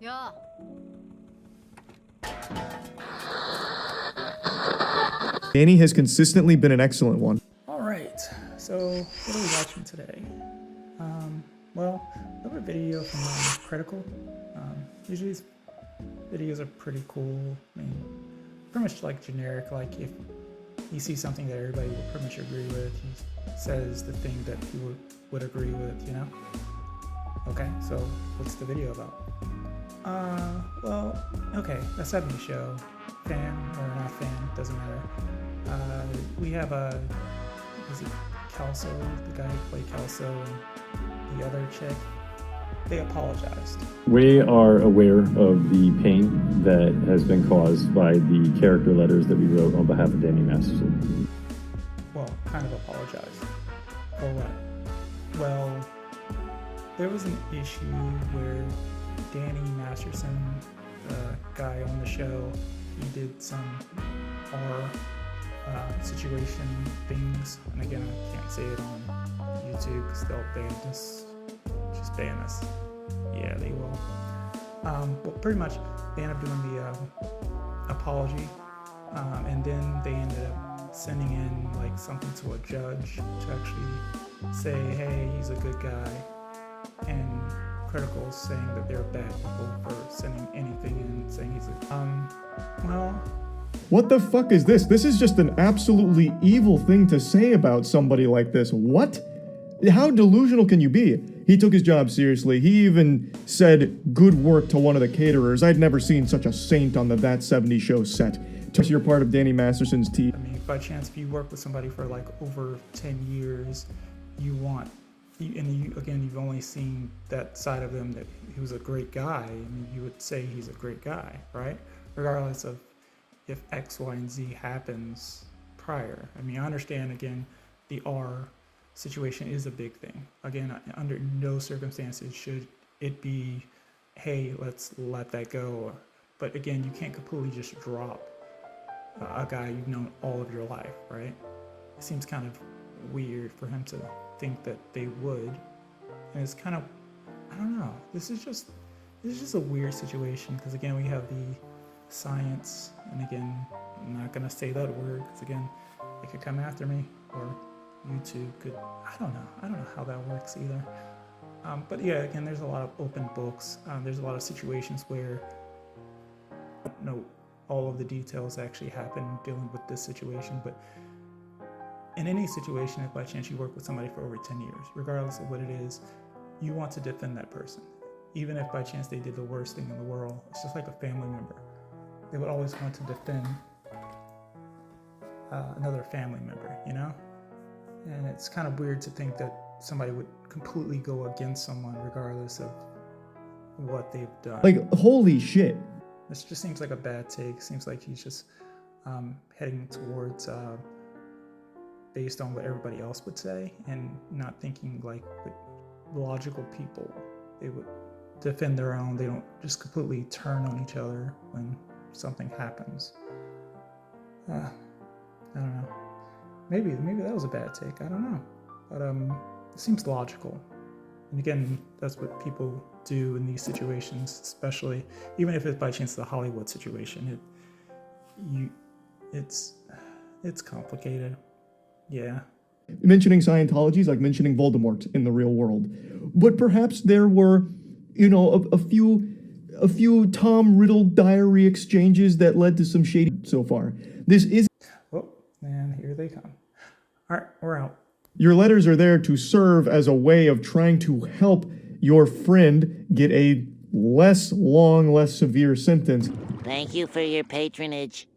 야, Danny has consistently been an excellent one. Alright, so what are we watching today? Well, another video from Cr1TiKaL. Usually these videos are pretty cool. I mean, pretty much like generic, like if you see something that everybody will pretty much agree with, he says the thing that he would agree with, you know? Okay, so what's the video about? Well, okay, a 70s show. Fan or not fan, doesn't matter. We have is it Kelso, the guy who played Kelso, and the other chick? They apologized. We are aware of the pain that has been caused by the character letters that we wrote on behalf of Danny Masterson. Well, kind of apologized. For what? Well, there was an issue where Danny Masterson, the guy on the show, he did some R situation things, and again, I can't say it on YouTube because they'll ban this. Just ban us. Yeah, they will. But pretty much, they ended up doing the apology, and then they ended up sending in like something to a judge to actually say, hey, he's a good guy, and Cr1TiKaL saying that they're bad people for sending anything in, saying he's a well. What the fuck is this? This is just an absolutely evil thing to say about somebody like this. What? How delusional can you be? He took his job seriously. He even said good work to one of the caterers. I'd never seen such a saint on the That 70s Show set. You're part of Danny Masterson's team. I mean, by chance, if you work with somebody for like over 10 years, you've only seen that side of them, that he was a great guy. I mean, you would say he's a great guy, right? Regardless of if X, Y, and Z happens prior. I mean, I understand, again, the R situation is a big thing. Again, under no circumstances should it be, hey, let's let that go. But again, you can't completely just drop a guy you've known all of your life, right? It seems kind of weird for him to think that they would. And it's kind of, I don't know. This is just a weird situation, because again, we have the science, and again, I'm not gonna say that word because again, it could come after me, or YouTube could, I don't know how that works either. But yeah, again, there's a lot of open books. There's a lot of situations where I don't know all of the details actually happen dealing with this situation, but in any situation, if by chance you work with somebody for over 10 years, regardless of what it is, you want to defend that person. Even if by chance they did the worst thing in the world, it's just like a family member. They would always want to defend another family member, you know? And it's kind of weird to think that somebody would completely go against someone regardless of what they've done. Like, holy shit. This just seems like a bad take. Seems like he's just heading towards based on what everybody else would say, and not thinking like logical people. They would defend their own. They don't just completely turn on each other when something happens. I don't know. Maybe that was a bad take. I don't know. But it seems logical. And again, that's what people do in these situations, especially even if it's by chance the Hollywood situation. It's complicated. Yeah. Mentioning Scientology is like mentioning Voldemort in the real world. But perhaps there were, a few Tom Riddle diary exchanges that led to some shady so far. This is... Oh, and here they come. All right, we're out. Your letters are there to serve as a way of trying to help your friend get a less long, less severe sentence. Thank you for your patronage.